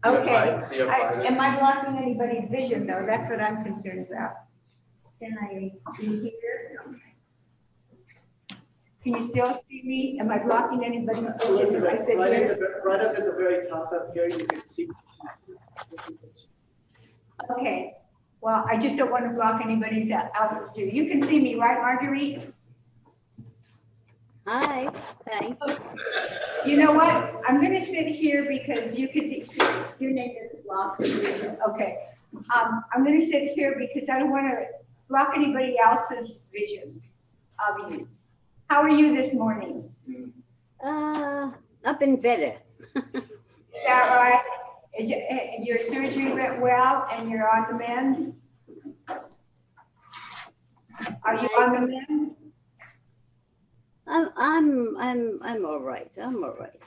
Okay. See a fire? Am I blocking anybody's vision though? That's what I'm concerned about. Can I be here? Can you still see me? Am I blocking anybody's vision? Elizabeth, I said right here. right up at the very top up here, you can see. Okay. Well, I just don't want to block anybody's else's view. You can see me, right, Marguerite? Hi, thanks. You know what? I'm going to sit here because you can see your name is blocked. Okay. I'm going to sit here because I don't want to block anybody else's vision of you. How are you this morning? I've been better. Is that right? Your surgery went well and you're on the mend? Are you on the mend? I'm all right. I'm all right.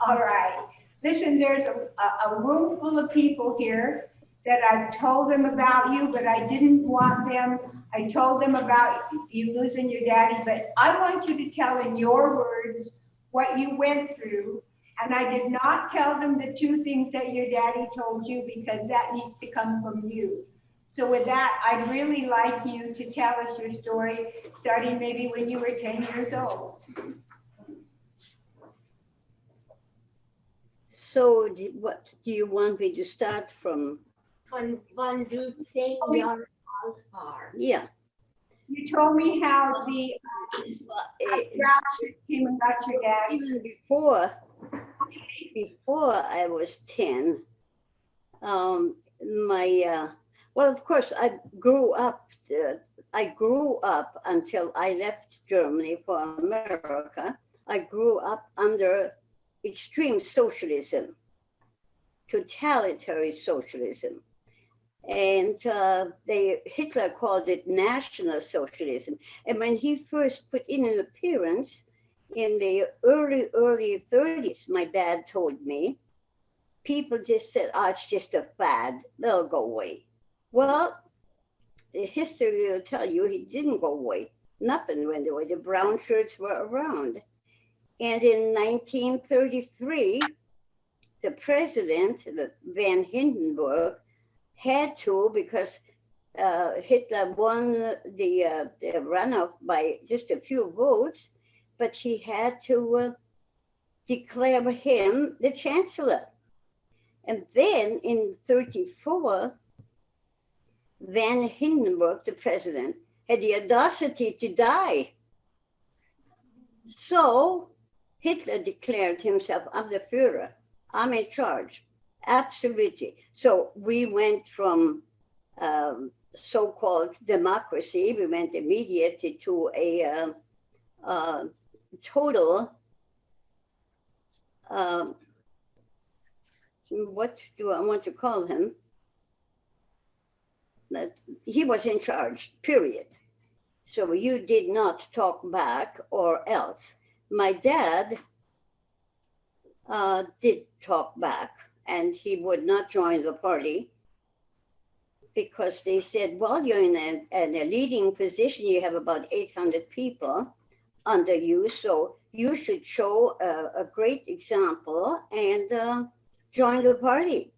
All right. Listen, there's a room full of people here that I've told them about you, but I didn't want them. I told them about you losing your daddy, but I want you to tell in your words what you went through. And I did not tell them the two things that your daddy told you because that needs to come from you. So with that, I'd really like you to tell us your story, starting maybe when you were 10 years old. So what do you want me to start from? Van du senior Alfar. Yeah. You told me how the rapture came and got your dad. Even before I was 10, well, of course, I grew up until I left Germany for America. I grew up under extreme socialism, totalitarian socialism. And Hitler called it National Socialism. And when he first put in an appearance in the early 30s, my dad told me, people just said, oh, it's just a fad, they'll go away. Well, the history will tell you he didn't go away. Nothing went away. The brown shirts were around. And in 1933, the president, Van Hindenburg, had to, because Hitler won the runoff by just a few votes, but he had to declare him the chancellor. And then in 34, Van Hindenburg, the president, had the audacity to die. So Hitler declared himself, I'm the Führer, I'm in charge, absolutely. So we went from so-called democracy, we went immediately to a total, what do I want to call him? That he was in charge, period. So you did not talk back or else. My dad did talk back, and he would not join the party because they said, well, you're in a leading position, you have about 800 people under you, so you should show a great example and join the party,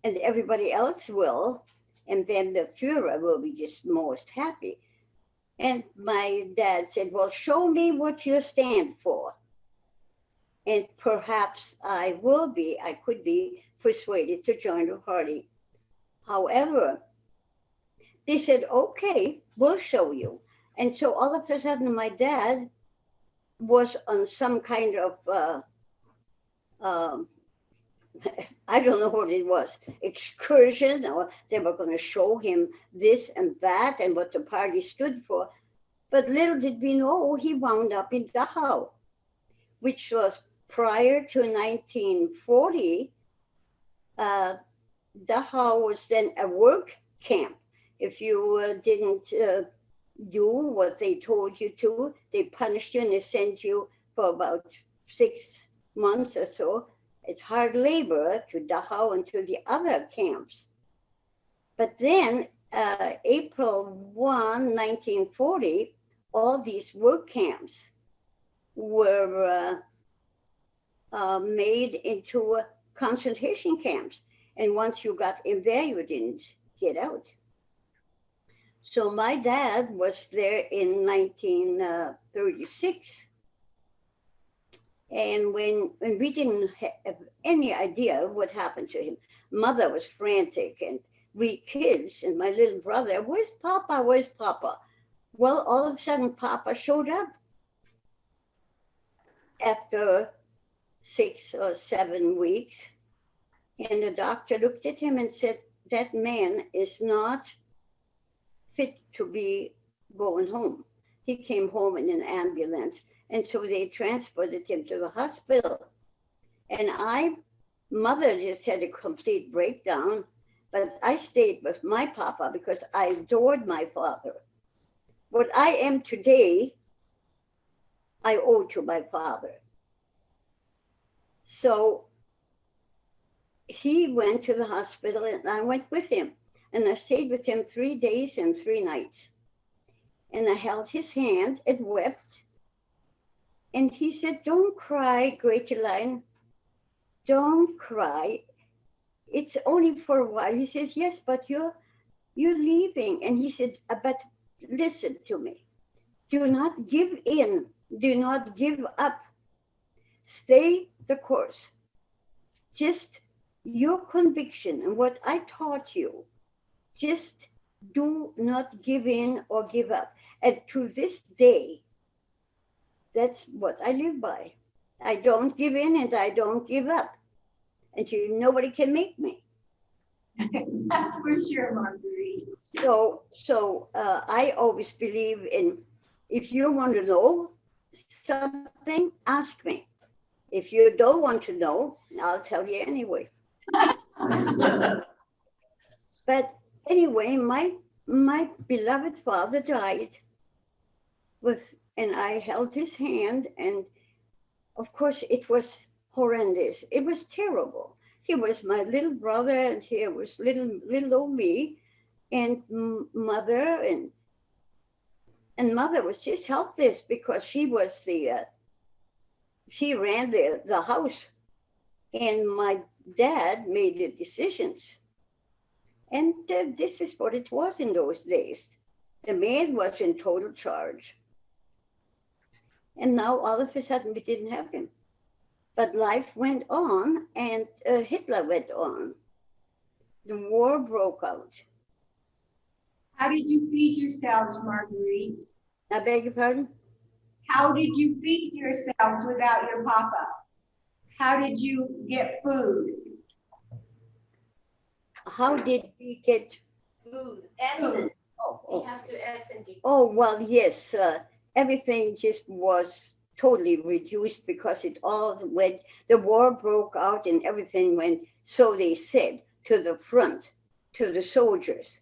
and everybody else will, and then the Führer will be just most happy. And my dad said, well, show me what you stand for. And perhaps I could be persuaded to join the party. However, they said, okay, we'll show you. And so all of a sudden, my dad was on some kind of, I don't know what it was, excursion, or they were going to show him this and that and what the party stood for. But little did we know, he wound up in Dachau, which was prior to 1940. Dachau was then a work camp. If you didn't do what they told you to, they punished you and they sent you for about 6 months or so. It's hard labor to Dachau and to the other camps. But then April 1, 1940, all these work camps were made into concentration camps. And once you got in there, you didn't get out. So my dad was there in 1936. And when we didn't have any idea what happened to him, mother was frantic, and we kids and my little brother, where's Papa? Where's Papa? Well, all of a sudden, Papa showed up after 6 or 7 weeks. And the doctor looked at him and said, that man is not fit to be going home. He came home in an ambulance. And so they transported him to the hospital. And mother just had a complete breakdown, but I stayed with my papa because I adored my father. What I am today, I owe to my father. So he went to the hospital and I went with him. And I stayed with him 3 days and 3 nights. And I held his hand and wept. And he said, don't cry, Greteline. Don't cry. It's only for a while. He says, yes, but you're leaving. And he said, but listen to me. Do not give in. Do not give up. Stay the course. Just your conviction and what I taught you, just do not give in or give up. And to this day, that's what I live by. I don't give in and I don't give up. And nobody can make me. That's for sure, Marguerite. So I always believe in, if you want to know something, ask me. If you don't want to know, I'll tell you anyway. But anyway, my beloved father died and I held his hand, and of course it was horrendous. It was terrible. He was my little brother, and here was little old me, and mother, and mother was just helpless because she was she ran the house, and my dad made the decisions. And this is what it was in those days. The man was in total charge. And now all of a sudden we didn't have him. But life went on, and Hitler went on. The war broke out. How did you feed yourselves, Marguerite? I beg your pardon? How did you feed yourselves without your papa? How did you get food? How did we get Food, Essen. Oh, He has to Essen. oh well, yes. Everything just was totally reduced because it all went, the war broke out and everything went, so they said, to the front, to the soldiers.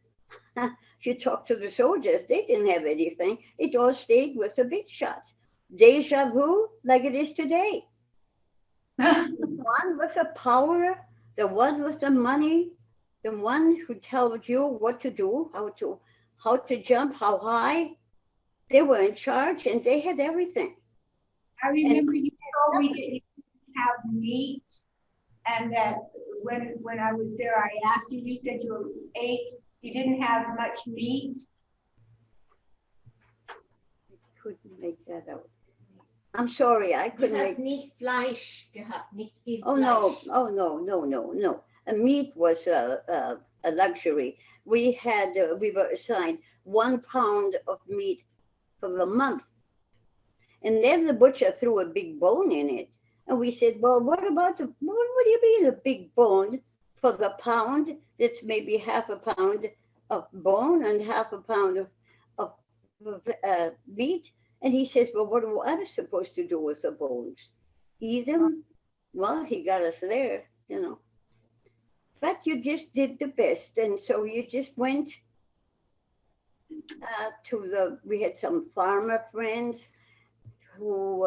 If you talk to the soldiers, they didn't have anything. It all stayed with the big shots. Deja vu, like it is today. The one with the power, the one with the money, the one who tells you what to do, how to jump, how high. They were in charge and they had everything. I remember you told me that you didn't have meat, and that when I was there, I asked you, you said you you didn't have much meat. I couldn't make that out. I'm sorry, I Du couldn't hast make. nicht Fleisch gehabt, nicht viel Oh no, Fleisch. oh no. Meat was a luxury. We were assigned 1 pound of meat for the month. And then the butcher threw a big bone in it. And we said, well, what do you mean a big bone for the pound? That's maybe half a pound of bone and half a pound of meat. And he says, well, what am I supposed to do with the bones? Eat them? Well, he got us there, you know. But you just did the best. And so you just went we had some farmer friends who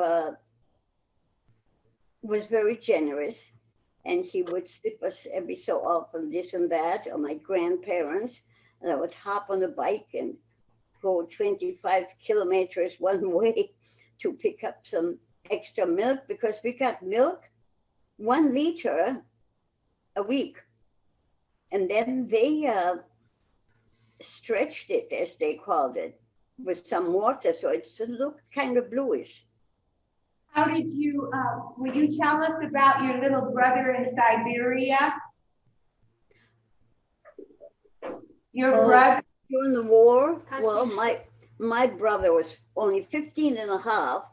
was very generous. And he would slip us every so often this and that, or my grandparents. And I would hop on a bike and go 25 kilometers one way to pick up some extra milk, because we got milk 1 liter a week. And then they stretched it, as they called it, with some water, so it looked kind of bluish. How did you, will you tell us about your little brother in Siberia? Your brother? During the war, well, my brother was only 15 and a half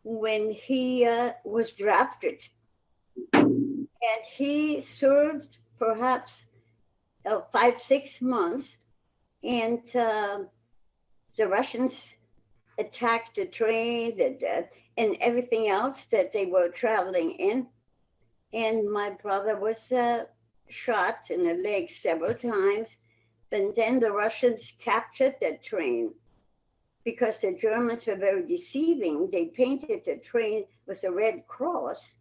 when he was drafted. And he served perhaps 5-6 months, and the Russians attacked the train and everything else that they were traveling in. And my brother was shot in the leg several times. And then the Russians captured that train because the Germans were very deceiving. They painted the train with a red cross,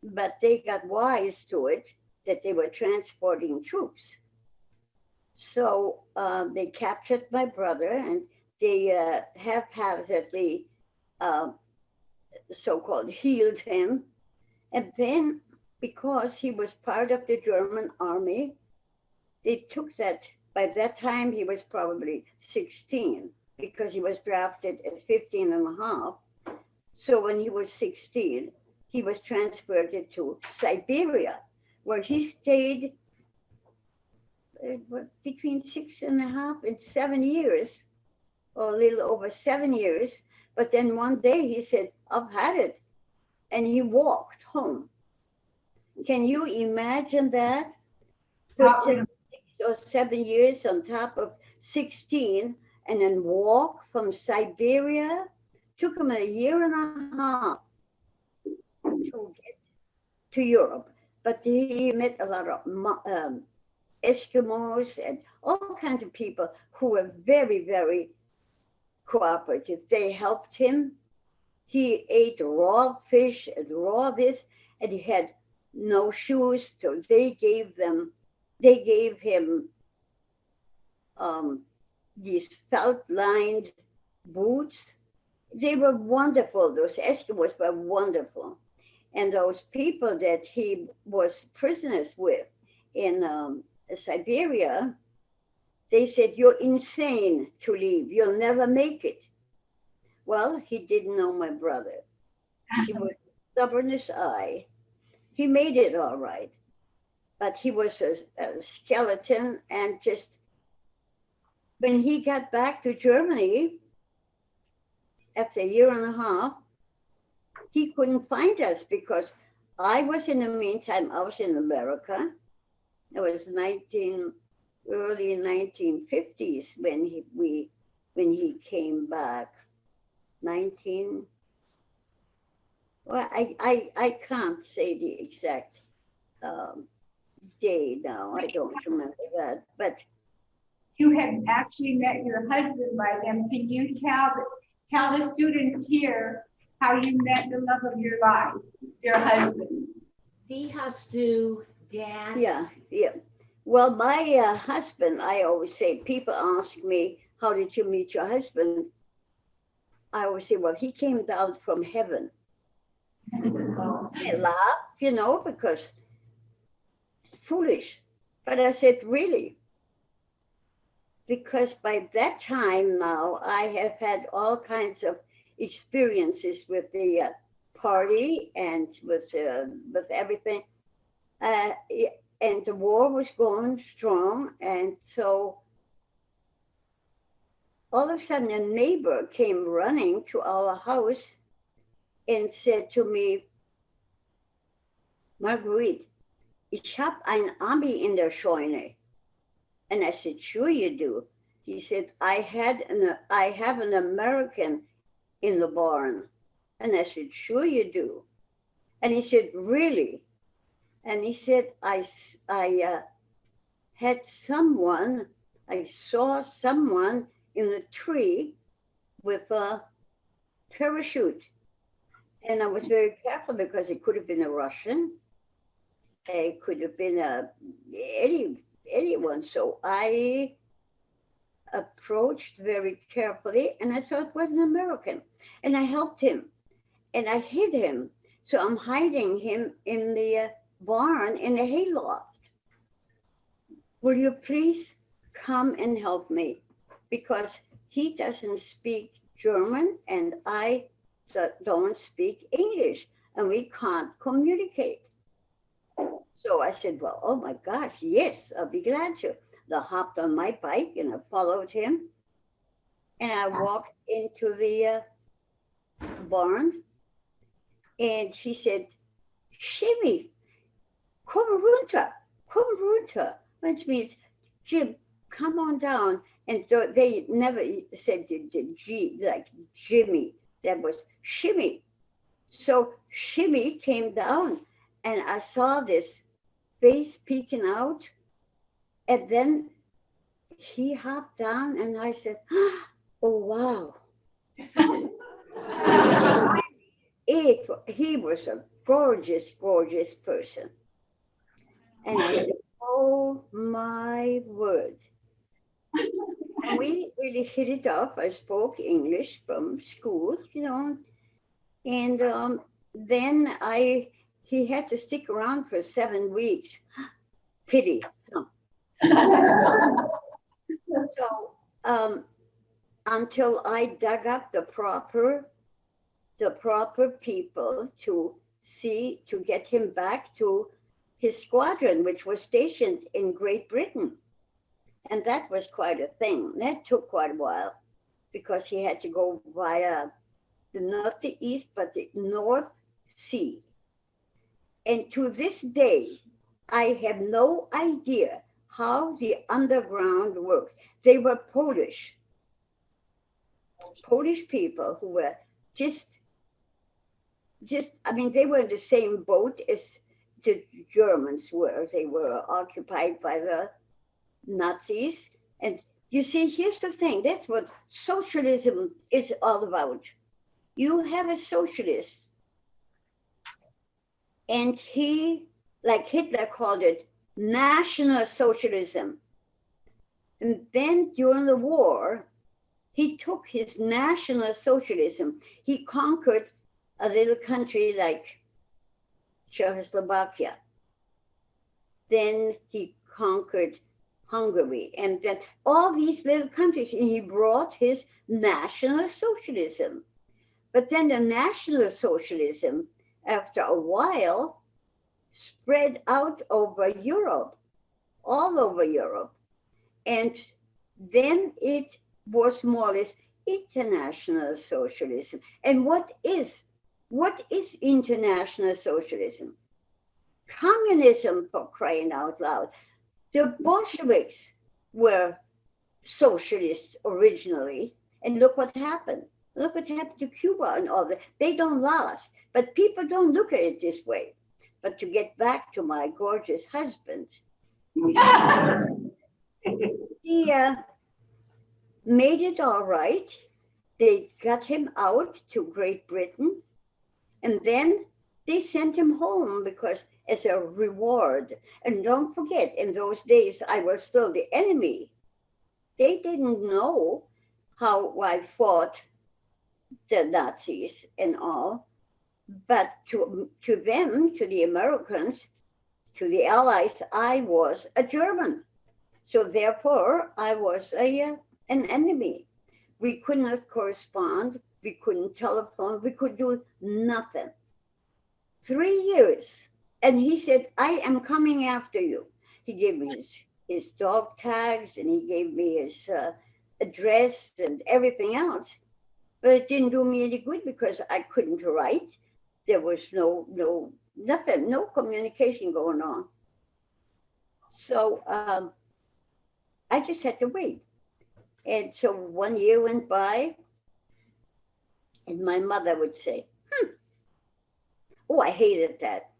but they got wise to it that they were transporting troops. So they captured my brother, and they haphazardly so-called healed him. And then, because he was part of the German army, they took that. By that time, he was probably 16 because he was drafted at 15 and a half. So when he was 16, he was transferred to Siberia, where he stayed between 6.5 and 7 years, or a little over 7 years. But then one day he said, I've had it. And he walked home. Can you imagine that? Put 6 or 7 years on top of 16 and then walk from Siberia. Took him 1.5 years to get to Europe. But he met a lot of Eskimos and all kinds of people who were very, very cooperative. They helped him. He ate raw fish and raw this, and he had no shoes, so they gave him these felt-lined boots. They were wonderful. Those Eskimos were wonderful. And those people that he was prisoners with in Siberia, they said, you're insane to leave. You'll never make it. Well, he didn't know my brother. He was stubborn as I. He made it all right. But he was a skeleton, and just when he got back to Germany after 1.5 years, he couldn't find us because I was, in the meantime, I was in America. It was early 1950s when he came back. Well, I can't say the exact day now. I don't remember that, but You had actually met your husband by then. Can you tell the students here how you met the love of your life, your husband? Vi has du dad. yeah. Well, my husband, I always say, people ask me, how did you meet your husband? I always say, well, he came down from heaven. I laugh, because it's foolish. But I said, really? Because by that time now, I have had all kinds of experiences with the party and with everything. And the war was going strong. And so all of a sudden a neighbor came running to our house and said to me, Margarete, ich habe ein Ami in der Scheune. And I said, sure you do. He said, I have an American in the barn. And I said, sure you do. And he said, really? And he said, I saw someone in the tree with a parachute. And I was very careful because it could have been a Russian. It could have been anyone. So I approached very carefully, and I saw it was an American. And I helped him, and I hid him. So I'm hiding him in the barn in the hayloft. Will you please come and help me? Because he doesn't speak German and I don't speak English and we can't communicate. So I said, well, oh my gosh, yes, I'll be glad to. I hopped on my bike and I followed him. And I walked into the barn and he said, Shimmy, come runter, which means, Jim, come on down. And so they never said the G, like Jimmy, that was Shimmy. So Shimmy came down and I saw this face peeking out. And then he hopped down and I said, oh, wow. He was a gorgeous, gorgeous person. And I said, oh my word. And we really hit it off. I spoke English from school, you know. And then he had to stick around for 7 weeks. Pity. No. So until I dug up the proper people to get him back to his squadron, which was stationed in Great Britain. And that was quite a thing. That took quite a while because he had to go via not the east, but the North Sea. And to this day, I have no idea how the underground works. They were Polish people who were just, I mean, they were in the same boat as the Germans were. They were occupied by the Nazis. And you see, here's the thing. That's what socialism is all about. You have a socialist, and he, like Hitler called it, National Socialism. And then during the war, he took his National Socialism. He conquered a little country like Czechoslovakia. Then he conquered Hungary, and then all these little countries, and he brought his National Socialism. But then the National Socialism, after a while, spread out over Europe, all over Europe. And then it was more or less international socialism. And what is international socialism? Communism, for crying out loud. The Bolsheviks were socialists originally, and look what happened. Look what happened to Cuba and all that. They don't last, but people don't look at it this way. But to get back to my gorgeous husband, he made it all right. They got him out to Great Britain, and then they sent him home because as a reward. And don't forget, in those days, I was still the enemy. They didn't know how I fought the Nazis and all, but to them, to the Americans, to the Allies, I was a German. So therefore, I was an enemy. We could not correspond, we couldn't telephone, we could do nothing. 3 years. And he said, I am coming after you. He gave me his dog tags and he gave me his address and everything else. But it didn't do me any good because I couldn't write. There was nothing, no communication going on. So I just had to wait. And so 1 year went by and my mother would say, oh, I hated that.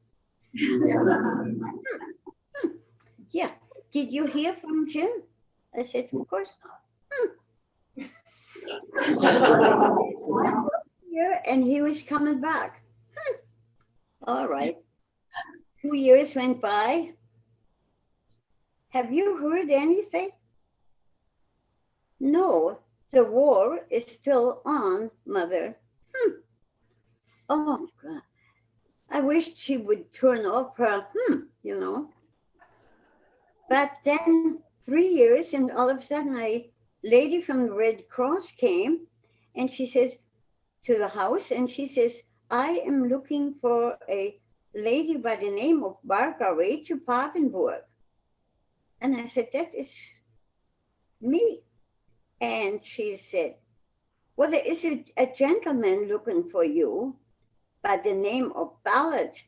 Yeah, did you hear from Jim? I said, of course not. And he was coming back. All right. 2 years went by. Have you heard anything? No, the war is still on, Mother. Oh, God. I wished she would turn off her, you know. But then 3 years, and all of a sudden, a lady from the Red Cross came, and she says to the house, and she says, I am looking for a lady by the name of Margarete Fallat. And I said, that is me. And she said, well, there is a gentleman looking for you by the name of Fallat,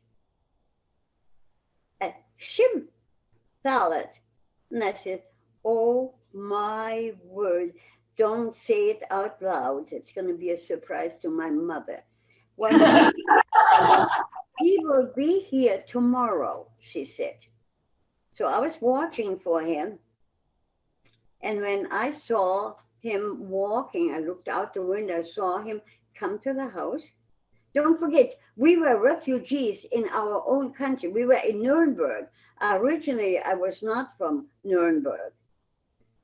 Shim Fallat. And I said, oh my word, don't say it out loud. It's going to be a surprise to my mother. Well, he will be here tomorrow, she said. So I was watching for him. And when I saw him walking, I looked out the window, saw him come to the house. Don't forget, we were refugees in our own country. We were in Nuremberg. Originally, I was not from Nuremberg,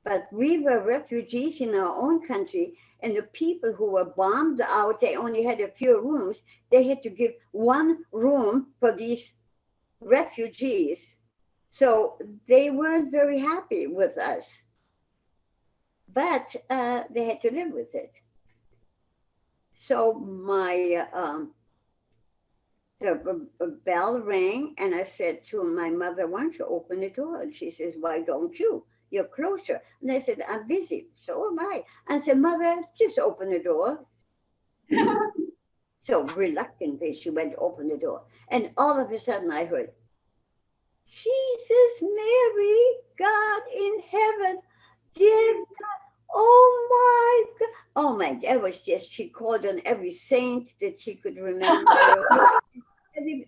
but we were refugees in our own country. And the people who were bombed out, they only had a few rooms. They had to give one room for these refugees. So they weren't very happy with us, but they had to live with it. So my the bell rang, and I said to my mother, why don't you open the door? And she says, why don't you? You're closer. And I said, I'm busy. So am I. I said, Mother, just open the door. So reluctantly, she went to open the door. And all of a sudden I heard, Jesus, Mary, God in heaven, dear God, oh my God. Oh my, that was just, she called on every saint that she could remember.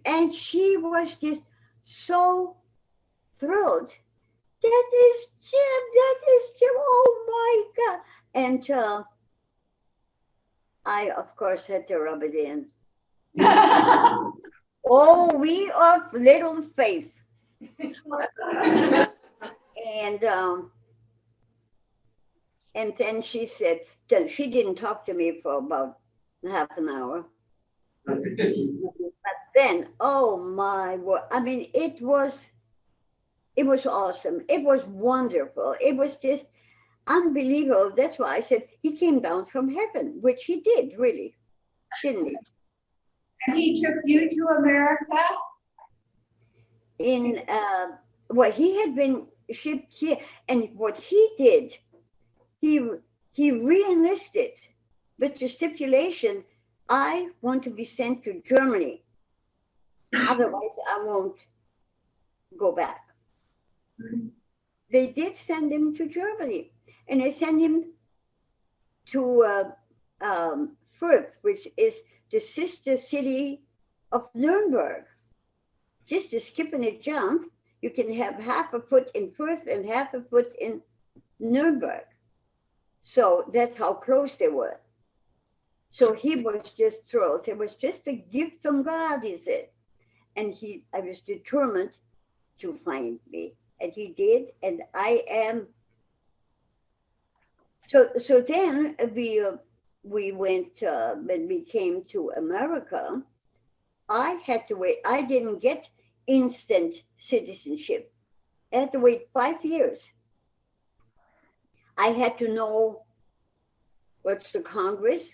And she was just so thrilled. That is Jim, oh my God. And I, of course, had to rub it in. Oh, we of little faith. And then she said, she didn't talk to me for about half an hour. But then, oh my word, I mean, it was awesome. It was wonderful. It was just unbelievable. That's why I said he came down from heaven, which he did, really, didn't he? And he took you to America? Well, he had been shipped here, and what he did, he re-enlisted with the stipulation, I want to be sent to Germany. Otherwise, I won't go back. They did send him to Germany, and they sent him to Fürth, which is the sister city of Nuremberg. Just a skip and a jump, you can have half a foot in Fürth and half a foot in Nuremberg. So that's how close they were. So he was just thrilled. It was just a gift from God, he said. And I was determined to find me. And he did, and I am. So then we went, when we came to America, I had to wait. I didn't get instant citizenship. I had to wait 5 years. I had to know what's the Congress,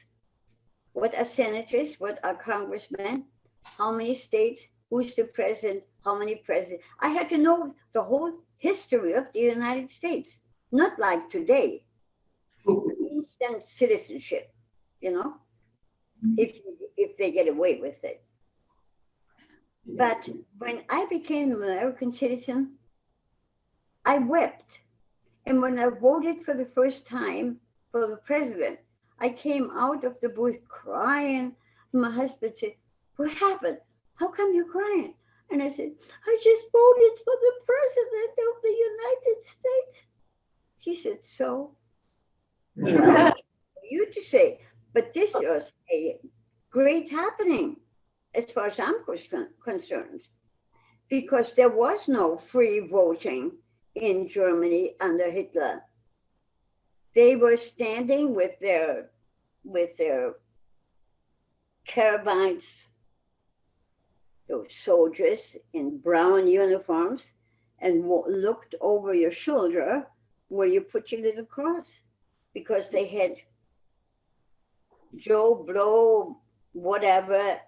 what are senators, what are congressmen, how many states, who's the president, how many presidents. I had to know the whole history of the United States, not like today, instant citizenship, you know, if they get away with it. But when I became an American citizen, I wept. And when I voted for the first time for the president, I came out of the booth crying. My husband said, what happened? How come you're crying? And I said, I just voted for the president of the United States. He said, so? Well, you to say, but this was a great happening as far as I'm concerned, because there was no free voting in Germany under Hitler. They were standing with their carabines, those soldiers in brown uniforms and looked over your shoulder where you put your little cross, because they had Joe Blow, whatever,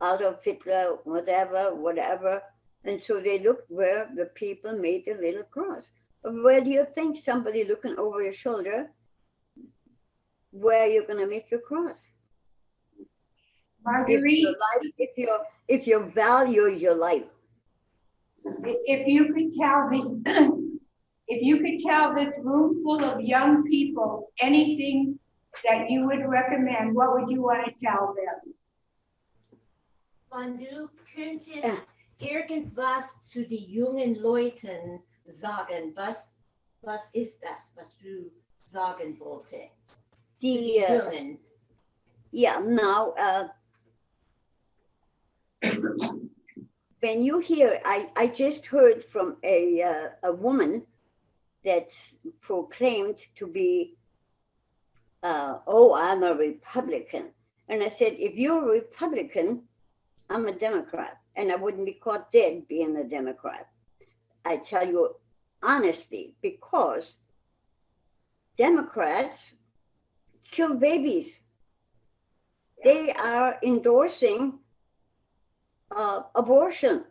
Adolf Hitler, whatever. And so they looked where the people made the little cross. Where do you think somebody looking over your shoulder, where you're going to make your cross? Marguerite, if you value your life. if you could tell this, if you could tell this room full of young people anything that you would recommend, what would you want to tell them? Wann du könntest irgendwas zu den jungen Leuten sagen, was ist das, was du sagen wollte? Die Jungen. Yeah, now, when you hear, I just heard from a woman that's proclaimed to be, I'm a Republican. And I said, if you're a Republican, I'm a Democrat, and I wouldn't be caught dead being a Democrat. I tell you honestly, because Democrats kill babies. They are endorsing abortion.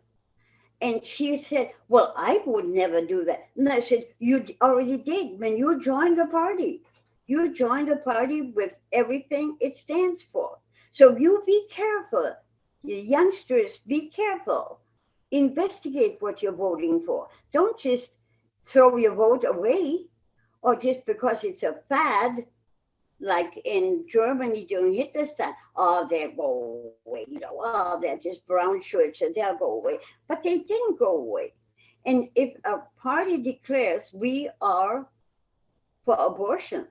And she said, well, I would never do that. And I said, you already did when you joined the party. You joined the party with everything it stands for. So you be careful. You youngsters, be careful. Investigate what you're voting for. Don't just throw your vote away, or just because it's a fad, like in Germany during Hitler's time, oh, they'll go away. Oh, they're just brown shirts and they'll go away. But they didn't go away. And if a party declares we are for abortion,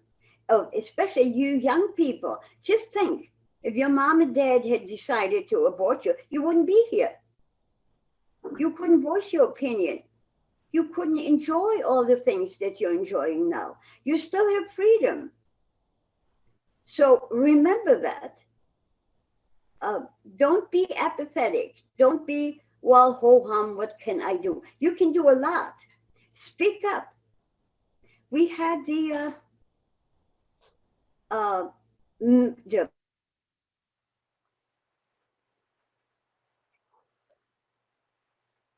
especially you young people, just think, if your mom and dad had decided to abort you, you wouldn't be here. You couldn't voice your opinion. You couldn't enjoy all the things that you're enjoying now. You still have freedom. So remember that. Don't be apathetic. Don't be, well, ho-hum, what can I do? You can do a lot. Speak up. We had the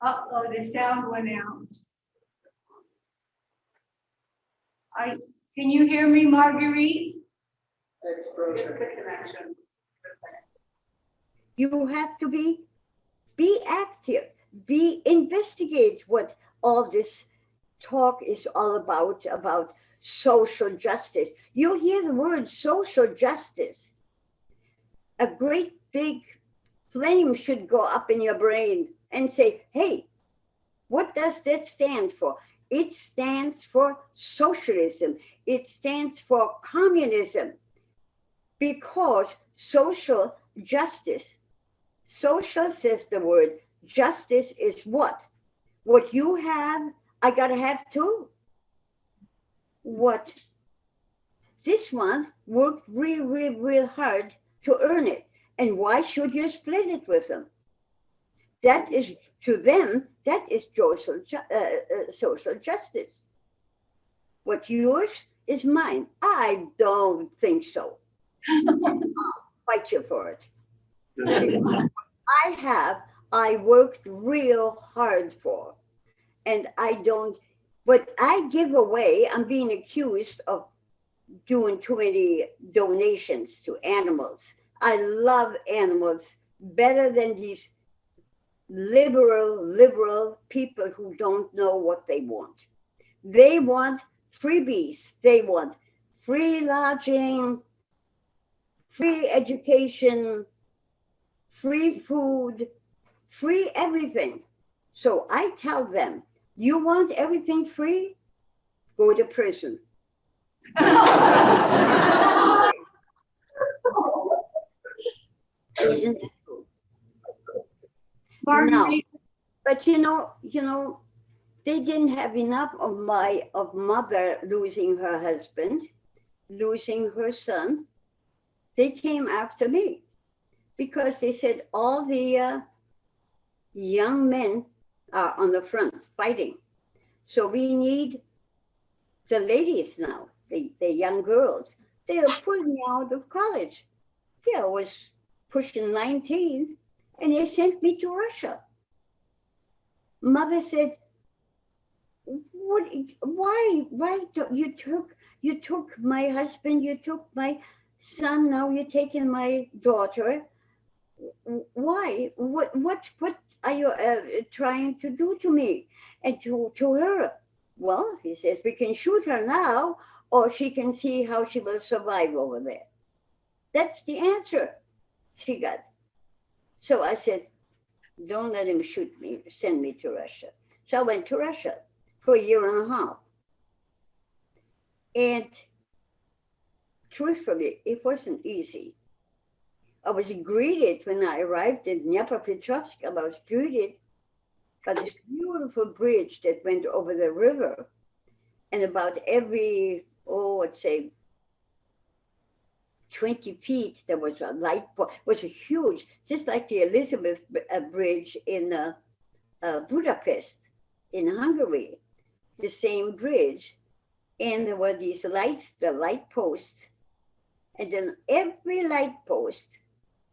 Uh-oh, the sound went out. Can you hear me, Marguerite? Connection. You have to be active, investigate what all this talk is all about social justice. You hear the word social justice. A great big flame should go up in your brain and say, hey, what does that stand for? It stands for socialism. It stands for communism. Because social justice, social says the word, justice is what? What you have, I gotta have too. What this one worked real hard to earn it. And why should you split it with them? That is, to them, that is social justice. What yours is mine. I don't think so. I'll fight you for it. I worked real hard for. And I don't, what I give away, I'm being accused of doing too many donations to animals. I love animals better than these liberal people who don't know what they want. They want freebies. They want free lodging, free education, free food, free everything. So I tell them, you want everything free? Go to prison. Isn't it true? Marguerite, No. But you know, they didn't have enough of mother losing her husband, losing her son. They came after me. because they said all the young men are on the front fighting. So we need the ladies now, the young girls. They are pulling me out of college. Yeah, I was pushing 19, and they sent me to Russia. Mother said, "What? Why? You took my husband, you took my son. Now you're taking my daughter. Why? What are you trying to do to me and to her?" Well, he says, "We can shoot her now, or she can see how she will survive over there." That's the answer she got. So I said, "Don't let him shoot me, send me to Russia." So I went to Russia for a year and a half. And truthfully, it wasn't easy. I was greeted when I arrived in Dnipropetrovsk. I was greeted by this beautiful bridge that went over the river. And about every, let's say, 20 feet, there was a light pole. It was a huge, just like the Elizabeth Bridge in Budapest, in Hungary, the same bridge. And there were these lights, the light posts. And then every light post,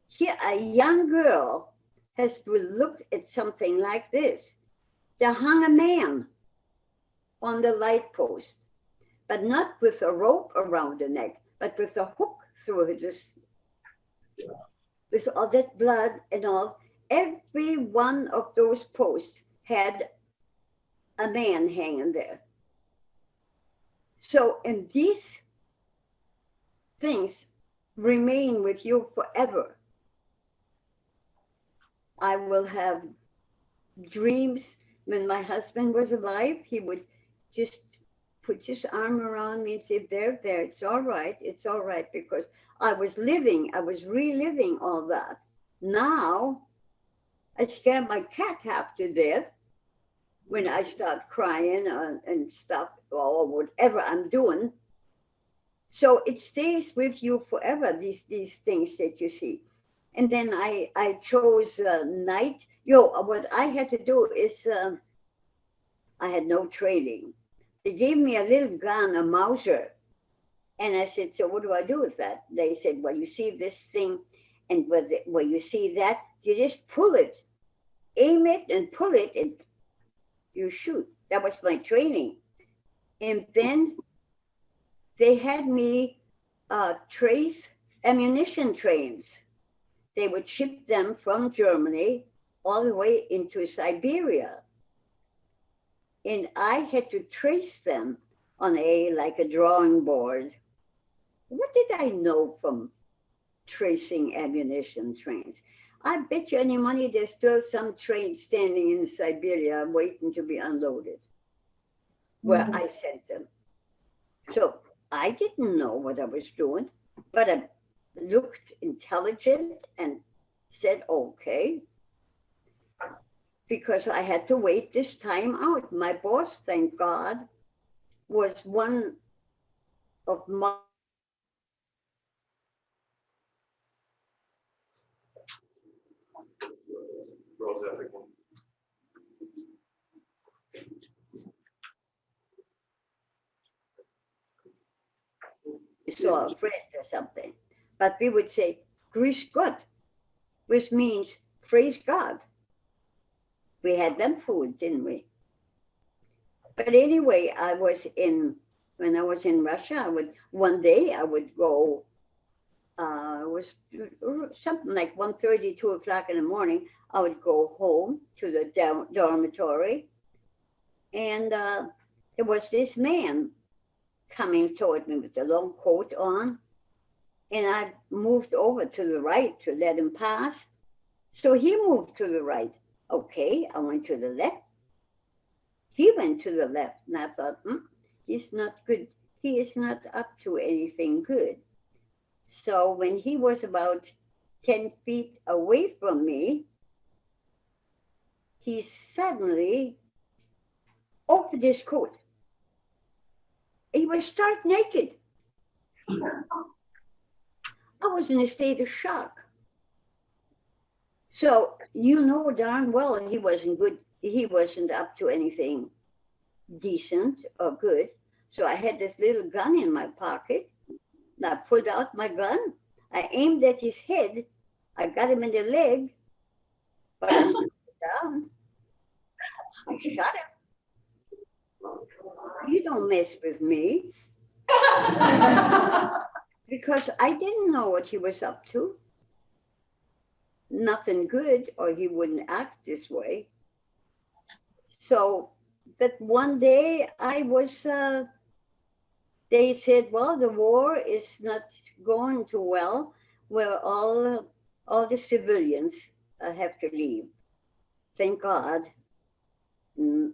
here a young girl has to look at something like this. There hung a man on the light post, but not with a rope around the neck, but with a hook through this, with all that blood and all. Every one of those posts had a man hanging there. So, and these things remain with you forever. I will have dreams. When my husband was alive, he would just put his arm around me and say, there, it's all right, because I was reliving all that. Now, I scare my cat half to death when I start crying and stuff, or whatever I'm doing. So it stays with you forever, these things that you see. And then I chose night. What I had to do is, I had no training. They gave me a little gun, a Mauser. And I said, "So what do I do with that?" They said, "Well, you see this thing, and where you see that, you just pull it, aim it and pull it, and you shoot." That was my training. And then they had me trace ammunition trains. They would ship them from Germany all the way into Siberia. And I had to trace them on like a drawing board. What did I know from tracing ammunition trains? I bet you any money there's still some train standing in Siberia waiting to be unloaded where I sent them. So I didn't know what I was doing, but I looked intelligent and said, okay, because I had to wait this time out. My boss, thank God, was one of my saw a friend or something. But we would say, Grüß Gott, which means praise God. We had them food, didn't we? But anyway, when I was in Russia, one day I would go, it was something like 1:30, 2 o'clock in the morning, I would go home to the dormitory. And there was this man coming toward me with a long coat on. And I moved over to the right to let him pass. So he moved to the right. Okay, I went to the left. He went to the left. And I thought, he's not good. He is not up to anything good. So when he was about 10 feet away from me, he suddenly opened his coat. He was stark naked. I was in a state of shock. So you know darn well he wasn't good. He wasn't up to anything decent or good. So I had this little gun in my pocket. And I pulled out my gun. I aimed at his head. I got him in the leg, but I slowed down. I shot him. You don't mess with me because I didn't know what he was up to. Nothing good, or he wouldn't act this way. So, but one day I was, they said, well, the war is not going too well, where all the civilians have to leave. Thank God.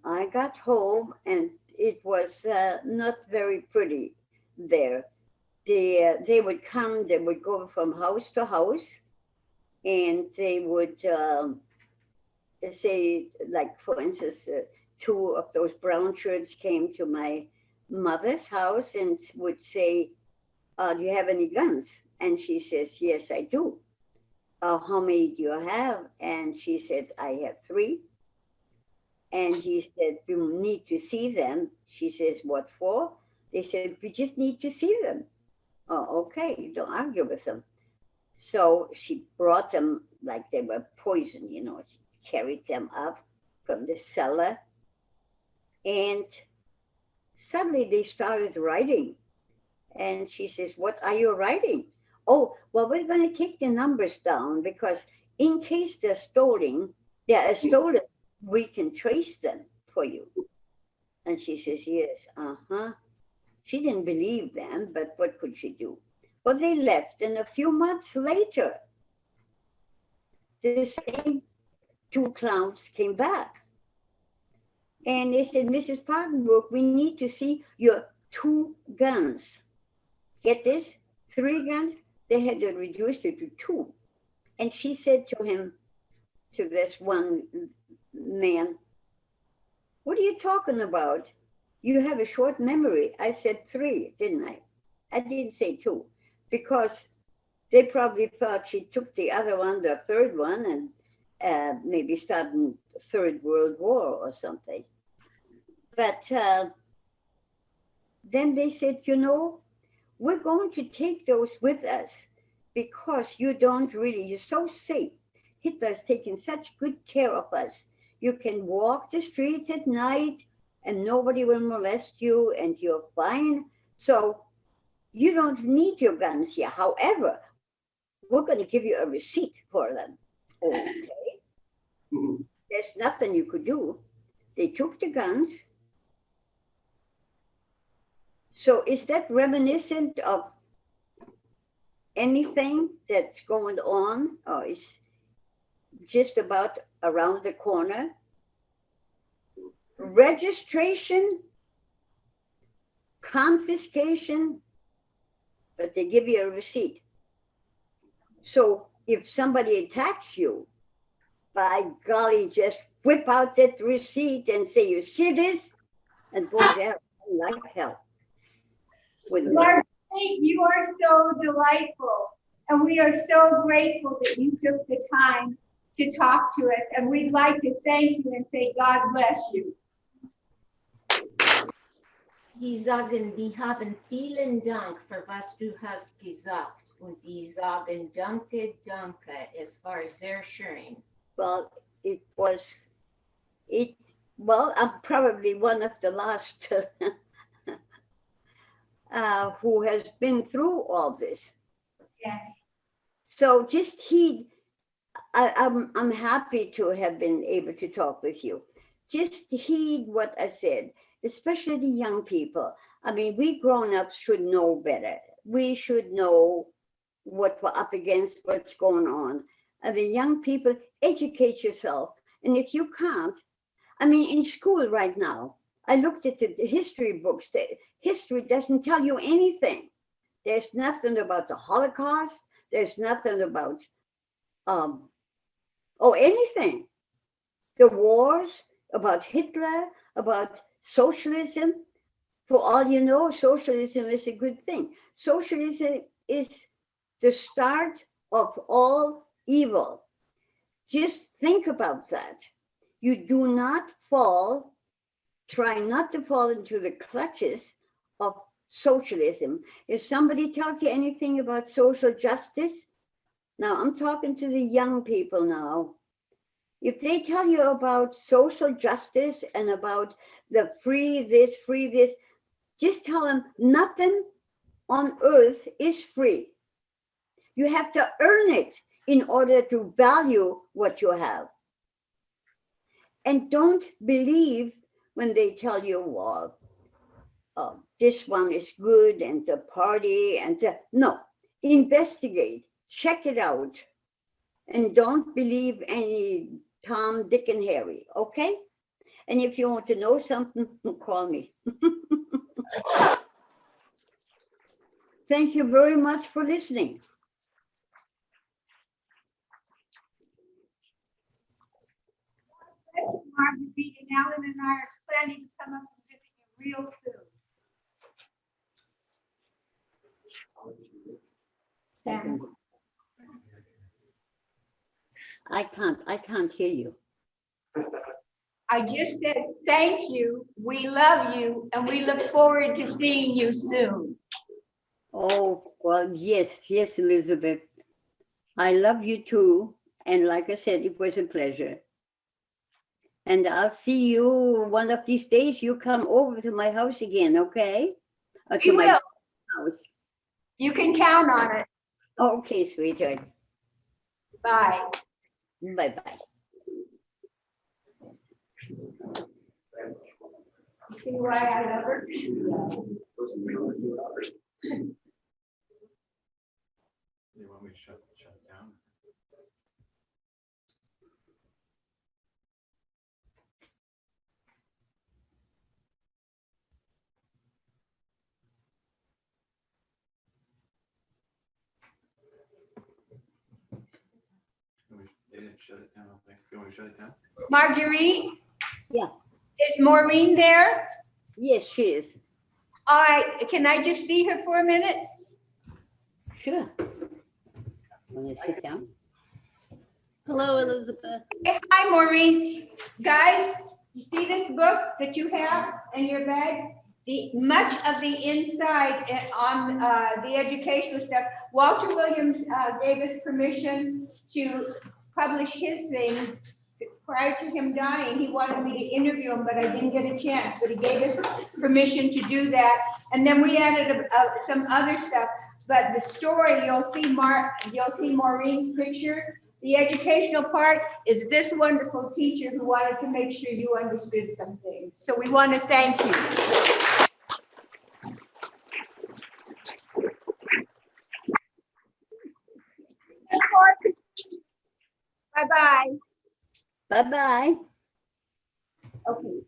I got home and it was not very pretty there. They would come, they would go from house to house, and they would say, like, for instance, two of those brown shirts came to my mother's house and would say, do you have any guns? And she says, yes, I do. How many do you have? And she said, I have 3. And he said, you need to see them. She says, what for? They said, we just need to see them. Oh, okay, don't argue with them. So she brought them like they were poison, you know, she carried them up from the cellar. And suddenly they started writing. And she says, what are you writing? Oh, well, we're going to take the numbers down because in case they're stolen, we can trace them for you. And she says, yes, She didn't believe them, but what could she do? Well, they left, and a few months later, the same 2 clowns came back. And they said, Mrs. Parkenbrook, we need to see your 2 guns. Get this? 3 guns? They had to reduce it to 2. And she said to him, to this one man, what are you talking about? You have a short memory. I said 3, didn't I? I didn't say 2, because they probably thought she took the other one, the 3rd one, and maybe started the 3rd World War or something. But then they said, you know, we're going to take those with us because you're so safe. Hitler's taking such good care of us. You can walk the streets at night and nobody will molest you and you're fine. So you don't need your guns here. However, we're going to give you a receipt for them. Okay. There's nothing you could do. They took the guns. So is that reminiscent of anything that's going on, or is just about around the corner? Registration, confiscation, but they give you a receipt. So if somebody attacks you, by golly, just whip out that receipt and say, you see this? And boy, they're like hell. Margarete, you are so delightful. And we are so grateful that you took the time to talk to us. And we'd like to thank you and say, God bless you. Die sagen, die haben vielen Dank für was du hast gesagt. Und die sagen, danke, danke. Es war sehr schön. Well, I'm probably one of the last who has been through all this. Yes. So just heed, I'm happy to have been able to talk with you. Just heed what I said, especially the young people. I mean, we grown-ups should know better. We should know what we're up against, what's going on. And the young people, educate yourself. And if you can't, I mean, in school right now, I looked at the history books. The history doesn't tell you anything. There's nothing about the Holocaust. There's nothing about, anything. The wars, about Hitler, about socialism. For all you know, socialism is a good thing. Socialism is the start of all evil. Just think about that. You do not fall, try not to fall into the clutches of socialism. If somebody tells you anything about social justice, now I'm talking to the young people now. If they tell you about social justice and about the free this, just tell them nothing on earth is free. You have to earn it in order to value what you have. And don't believe when they tell you, well, this one is good and the party and no, investigate, check it out, and don't believe any Tom, Dick, and Harry, okay? And if you want to know something, call me. Thank you very much for listening. Margarete and Alan and I are planning to come up and visit you real soon. Sam. I can't hear you. I just said thank you, we love you, and we look forward to seeing you soon. Oh, well, yes, Elizabeth. I love you too. And like I said, it was a pleasure. And I'll see you one of these days. You come over to my house again, okay? We will. House. You can count on it. Okay, sweetheart. Bye. Bye-bye. See why I love her? You want me to shut it down? They didn't shut it down, I don't think. You want me to shut it down? Marguerite? Yeah. Is Maureen there? Yes, she is. All right, can I just see her for a minute? Sure. Want to sit down? Hello, Elizabeth. Hey, hi, Maureen. Guys, you see this book that you have in your bag? Much of the inside on the educational stuff, Walter Williams gave us permission to publish his thing. Prior to him dying, he wanted me to interview him, but I didn't get a chance, but he gave us permission to do that. And then we added some other stuff, but the story, you'll see Maureen's picture. The educational part is this wonderful teacher who wanted to make sure you understood some things. So we want to thank you. Bye-bye. Bye-bye. Okay.